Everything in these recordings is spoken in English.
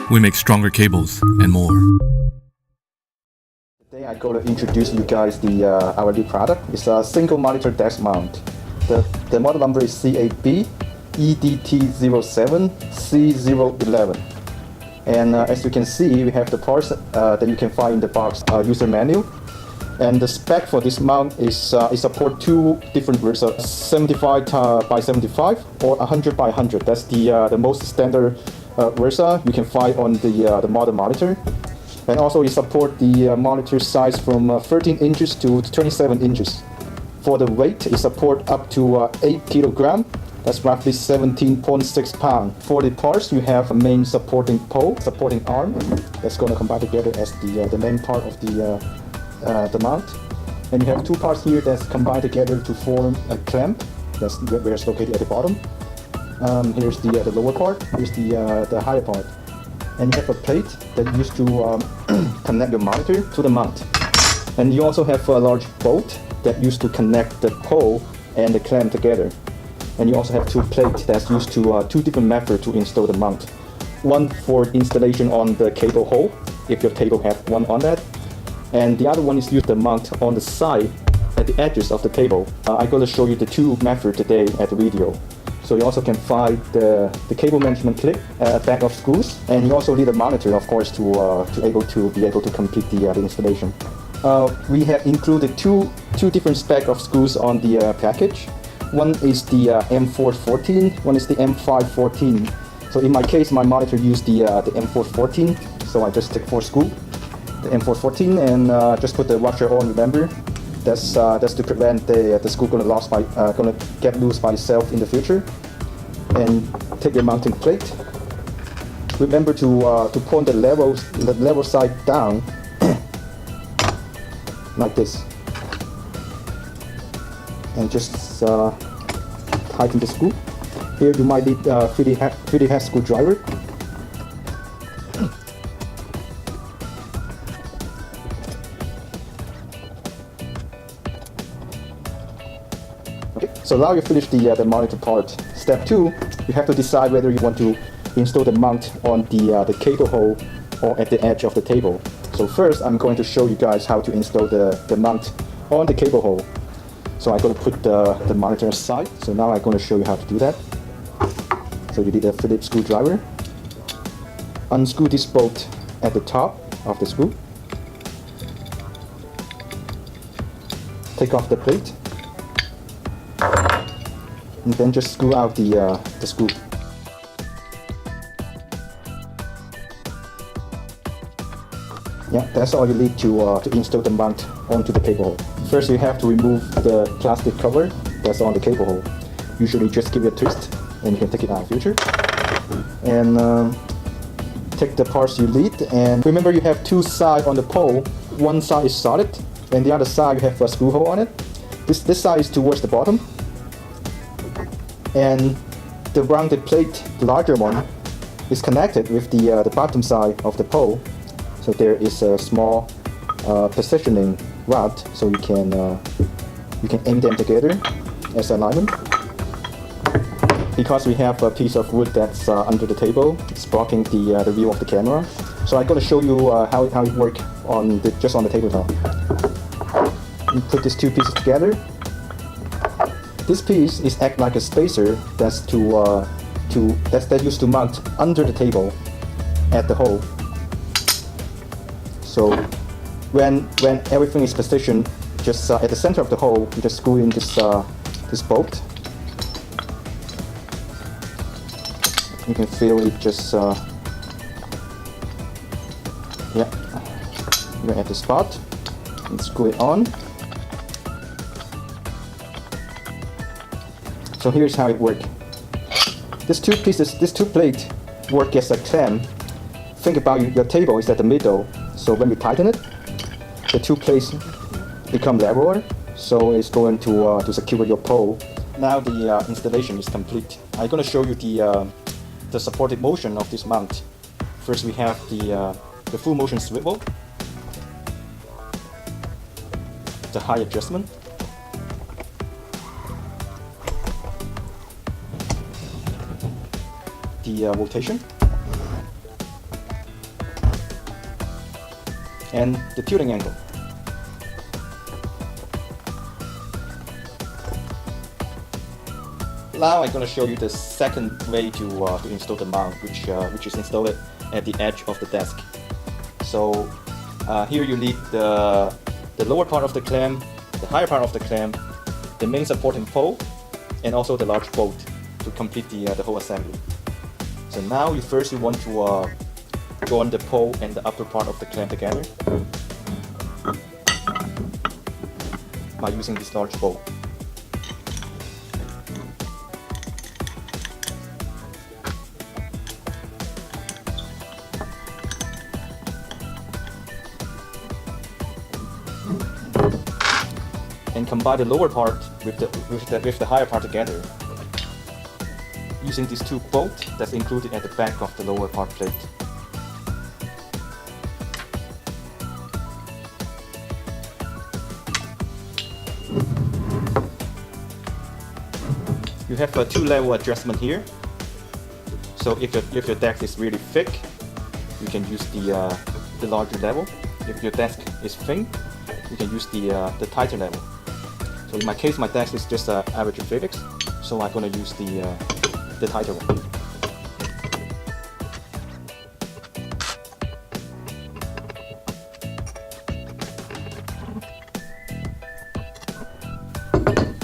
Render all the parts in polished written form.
we make stronger cables and more. Today I'm going to introduce you guys our new product. It's a single monitor desk mount. The model number is CAB EDT07C011. And as you can see, we have the parts that you can find in the box user manual. And the spec for this mount is it supports two different versions, 75 by 75 or 100 by 100. That's the most standard versa you can find on the model monitor. And also it supports the monitor size from 13 inches to 27 inches. For the weight, it supports up to 8 kilograms. That's roughly 17.6 pounds. For the parts, you have a main supporting pole, supporting arm. That's going to combine together as the main part of the mount. And you have two parts here that's combined together to form a clamp. That's where it's located at the bottom. Here's the lower part. Here's the higher part. And you have a plate that you use to connect your monitor to the mount. And you also have a large bolt that used to connect the pole and the clamp together. And you also have two plates that's used to two different methods to install the mount. One for installation on the cable hole, if your table has one on that. And the other one is used to mount on the side at the edges of the table. I'm going to show you the two methods today at the video. So you also can find the cable management clip, a bag of screws, and you also need a monitor, of course, to be able to complete the installation. We have included two different specs of screws on the package. One is the M414, one is the M514. So in my case, my monitor used the M414, so I just take 4 screws, the M414, and just put the washer on. Remember, that's to prevent the screw gonna get loose by itself in the future. And take your mounting plate. Remember to point the level side down, like this, and just tighten the screw. Here you might need a 3D head screwdriver. Okay, so now you finish the monitor part. Step 2, you have to decide whether you want to install the mount on the cable hole or at the edge of the table. So first, I'm going to show you guys how to install the mount on the cable hole. So I'm going to put the monitor aside. So now I'm going to show you how to do that. So you need a Phillips screwdriver. Unscrew this bolt at the top of the screw. Take off the plate. And then just screw out the screw. Yeah, that's all you need to install the mount onto the cable hole. First, you have to remove the plastic cover that's on the cable hole. Usually just give it a twist and you can take it out in the future. And take the parts you need, and remember you have two sides on the pole. One side is solid and the other side you have a screw hole on it. This side is towards the bottom. And the rounded plate, the larger one, is connected with the bottom side of the pole. So there is a small positioning rod, so you can aim them together as alignment. Because we have a piece of wood that's under the table, it's blocking the view of the camera. So I'm going to show you how it works just on the tabletop. You put these two pieces together. This piece is act like a spacer that's used to mount under the table at the hole. So when everything is positioned just at the center of the hole, you just screw in this bolt. You can feel it just right at the spot, and screw it on. So here's how it works. These two plates work as a clamp. Think about your table is at the middle, so when you tighten it, the two plates become leveler, so it's going to secure your pole. Now the installation is complete. I'm going to show you the supported motion of this mount. First, we have the full motion swivel, the high adjustment, the rotation, and the tilting angle. Now I'm going to show you the second way to install the mount, which is installed at the edge of the desk. So here you need the lower part of the clamp, the higher part of the clamp, the main supporting pole, and also the large bolt to complete the whole assembly. So now you want to join the pole and the upper part of the clamp together by using this large bolt. And combine the lower part with the higher part together using these two bolts that's included at the back of the lower part plate. You have a 2-level adjustment here. So if your desk is really thick, you can use the larger level. If your desk is thin, you can use the tighter level. So in my case, my desk is just average physics, so I'm going to use the tighter one.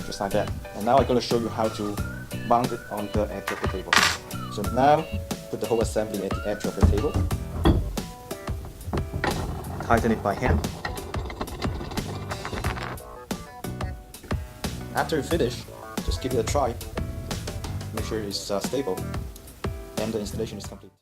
Just like that. And now I'm going to show you how to mount it on the edge of the table. So now, put the whole assembly at the edge of the table. Tighten it by hand. After you finish, just give it a try. Make sure it's stable, and the installation is complete.